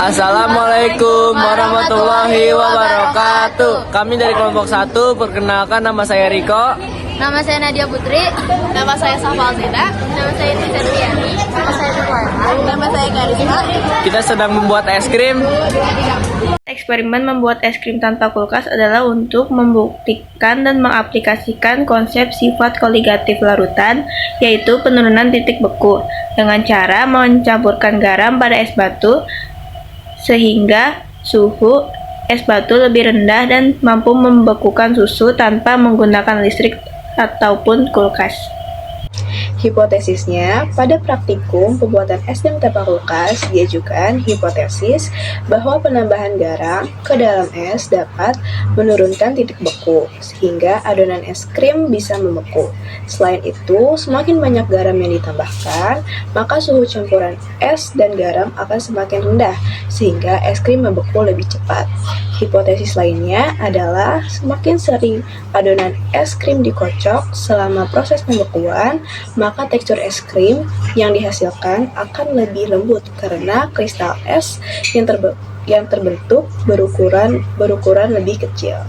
Assalamualaikum warahmatullahi wabarakatuh. Kami dari kelompok 1, perkenalkan nama saya Riko. Nama saya Nadia Putri. Nama saya Safa Alzeda. Nama saya Tiza Riani. Nama saya Tukarman. Nama saya Karisma. Kita sedang membuat es krim. Eksperimen membuat es krim tanpa kulkas adalah untuk membuktikan dan mengaplikasikan konsep sifat koligatif larutan, yaitu penurunan titik beku, dengan cara mencampurkan garam pada es batu sehingga suhu es batu lebih rendah dan mampu membekukan susu tanpa menggunakan listrik ataupun kulkas. Hipotesisnya, pada praktikum pembuatan es krim tanpa kulkas diajukan hipotesis bahwa penambahan garam ke dalam es dapat menurunkan titik beku, sehingga adonan es krim bisa membeku. Selain itu, semakin banyak garam yang ditambahkan, maka suhu campuran es dan garam akan semakin rendah, sehingga es krim membeku lebih cepat. Hipotesis lainnya adalah semakin sering adonan es krim dikocok selama proses pembekuan, maka tekstur es krim yang dihasilkan akan lebih lembut karena kristal es yang terbentuk berukuran lebih kecil.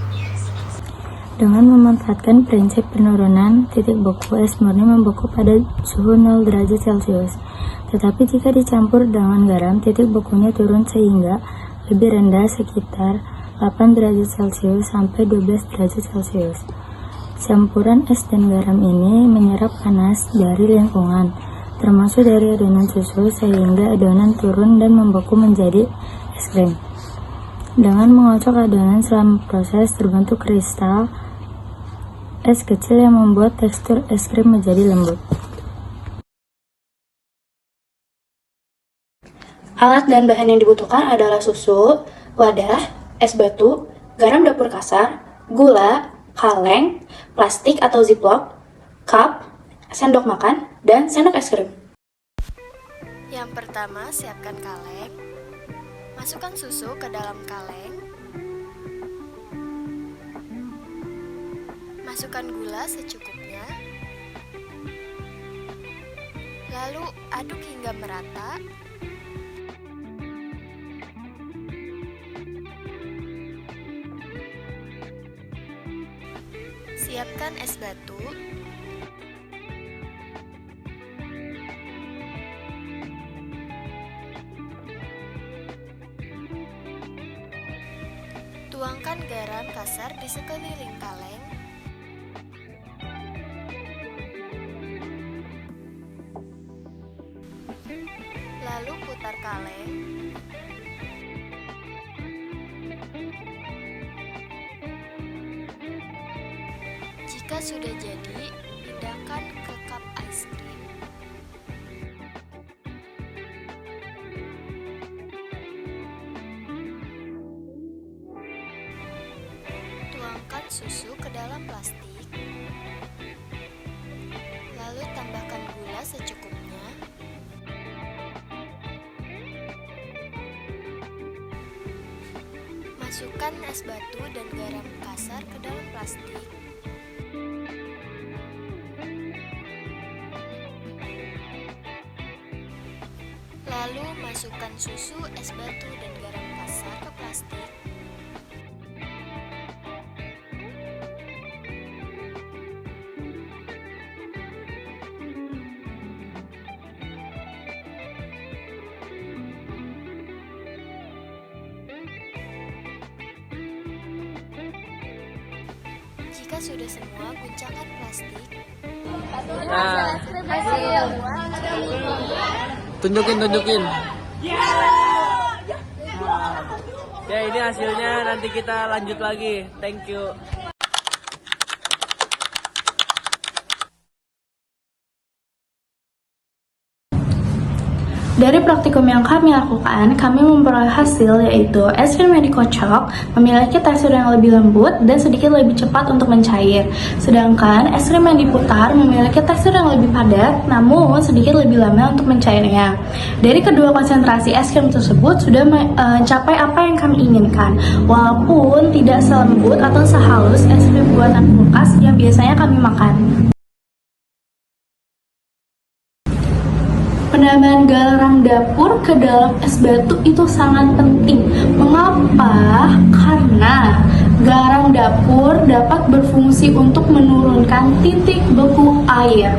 Dengan memanfaatkan prinsip penurunan titik beku, es murni membeku pada suhu 0 derajat Celcius. Tetapi jika dicampur dengan garam, titik bekunya turun sehingga lebih rendah, sekitar 8 derajat Celcius sampai 12 derajat Celcius. Campuran es dan garam ini menyerap panas dari lingkungan, termasuk dari adonan susu, sehingga adonan turun dan membeku menjadi es krim. Dengan mengocok adonan selama proses, terbentuk kristal es kecil yang membuat tekstur es krim menjadi lembut. Alat dan bahan yang dibutuhkan adalah susu, wadah, es batu, garam dapur kasar, gula, kaleng, plastik atau ziplock, cup, sendok makan, dan sendok es krim. Yang pertama, siapkan kaleng. Masukkan susu ke dalam kaleng. Masukkan gula secukupnya. Lalu aduk hingga merata. Siapkan es batu. Tuangkan garam kasar di sekeliling kaleng. Lalu putar kaleng. Jika sudah jadi, pindahkan ke cup ice cream. Tuangkan susu ke dalam plastik. Lalu tambahkan gula secukupnya. Masukkan es batu dan garam kasar ke dalam plastik. Lalu masukkan susu, es batu, dan garam kasar ke plastik. Jika sudah semua, guncangkan plastik. Nah, tunjukin. Ya, ini hasilnya, nanti kita lanjut lagi. Thank you. Dari praktikum yang kami lakukan, kami memperoleh hasil yaitu es krim yang dikocok memiliki tekstur yang lebih lembut dan sedikit lebih cepat untuk mencair. Sedangkan es krim yang diputar memiliki tekstur yang lebih padat namun sedikit lebih lama untuk mencairnya. Dari kedua konsentrasi es krim tersebut sudah mencapai apa yang kami inginkan, walaupun tidak selembut atau sehalus es krim buatan kulkas yang biasanya kami makan. Penambahan garam penggunaan dapur ke dalam es batu itu sangat penting. Mengapa? Karena garam dapur dapat berfungsi untuk menurunkan titik beku air.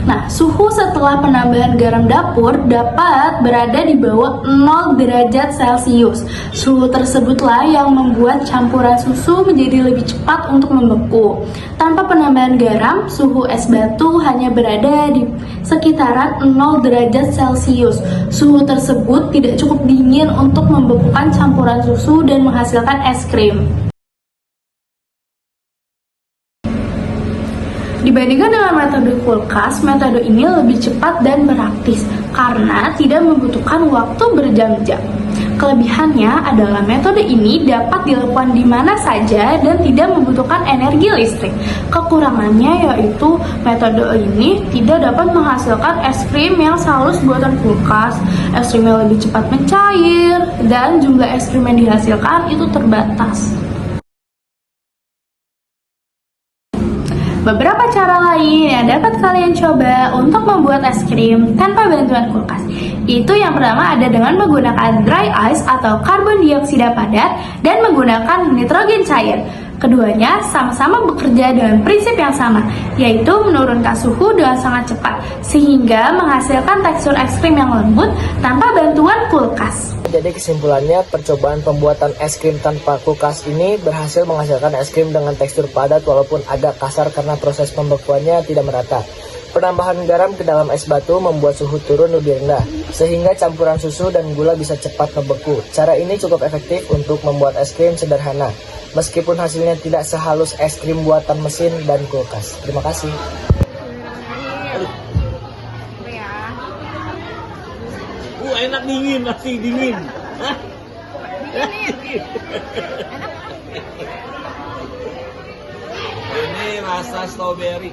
Nah, suhu setelah penambahan garam dapur dapat berada di bawah 0 derajat Celcius. Suhu tersebutlah yang membuat campuran susu menjadi lebih cepat untuk membeku. Tanpa penambahan garam, suhu es batu hanya berada di sekitaran 0 derajat Celcius. Suhu tersebut tidak cukup dingin untuk membekukan campuran susu dan menghasilkan es krim. Dibandingkan dengan metode kulkas, metode ini lebih cepat dan praktis karena tidak membutuhkan waktu berjam-jam. Kelebihannya adalah metode ini dapat dilakukan di mana saja dan tidak membutuhkan energi listrik. Kekurangannya yaitu metode ini tidak dapat menghasilkan es krim yang sehalus buatan kulkas. Es krimnya lebih cepat mencair dan jumlah es krim yang dihasilkan itu terbatas. Beberapa cara lain yang dapat kalian coba untuk membuat es krim tanpa bantuan kulkas. Itu yang pertama ada dengan menggunakan dry ice atau karbon dioksida padat dan menggunakan nitrogen cair. Keduanya sama-sama bekerja dengan prinsip yang sama, yaitu menurunkan suhu dengan sangat cepat, sehingga menghasilkan tekstur es krim yang lembut tanpa bantuan kulkas. Jadi kesimpulannya, percobaan pembuatan es krim tanpa kulkas ini berhasil menghasilkan es krim dengan tekstur padat walaupun agak kasar karena proses pembekuannya tidak merata. Penambahan garam ke dalam es batu membuat suhu turun lebih rendah, sehingga campuran susu dan gula bisa cepat membeku. Cara ini cukup efektif untuk membuat es krim sederhana, meskipun hasilnya tidak sehalus es krim buatan mesin dan kulkas. Terima kasih. Enak dingin, nasi dingin. Ini rasa strawberry.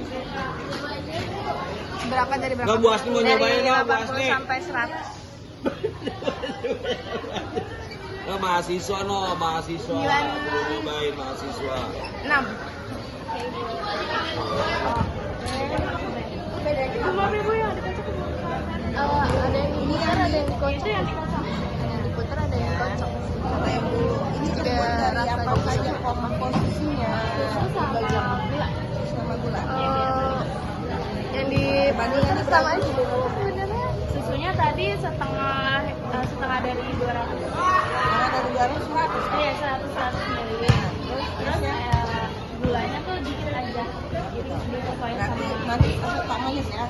Berapa dari berapa? Nggak, Bu Asni mau nyobain nggak, Bu 50 Asni? sampai 100. Nah, mahasiswa mahasiswa. Mau nyobain mahasiswa. 6. Ribu yang ada yang diputar, ada yang dikocok. Ada yang diputar, ada yang dikocok. Sama yang dulu. Ini juga rasa saja komposisinya. Sama gula. Yang dibandingkan sama aja sebenarnya. Susunya tadi setengah dari 200. Karena dari 200. Iya, 100 ml. Terus gulanya tuh dikit aja. Jadi disesuaikan Nanti sama. Pak manis ya.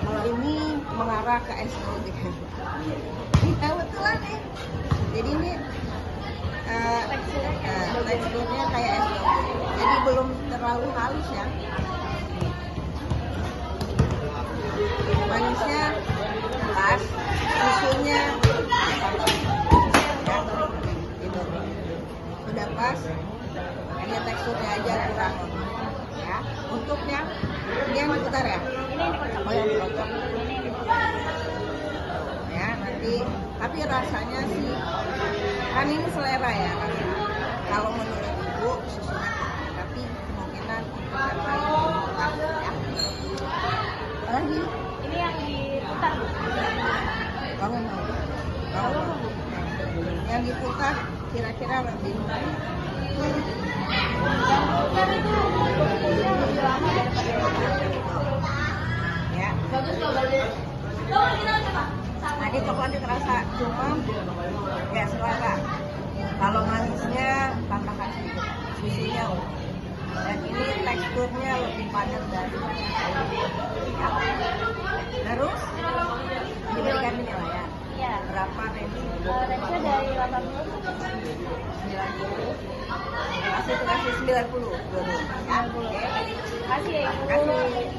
Kalau ini mengarah ke es putih. Kebetulan nih. Jadi ini teksturnya kayak es putih. Jadi belum terlalu halus ya. Manisnya pas, susunya udah pas, hanya teksturnya aja kurang ya. Untuknya ini yang diputar ya? Oh, yang dikocok ya, nanti tapi rasanya sih kan ini selera ya, rasa. Kalau menurut ibu susunya tapi kemungkinan untuk yang lain ya. Lagi Ini yang diputar. kamu mau yang diputar kira-kira lebih ya. Tadi coklatnya terasa cuma kayak selera. Kalau manisnya tambahkan sedikit susunya, dan ini teksturnya lebih padat dari ya. Terus diberikan penilaian. Iya. Berapa range? Range dari 80 90. Kasih 90 dulu ya. Oke. Kasih ya. Kasih.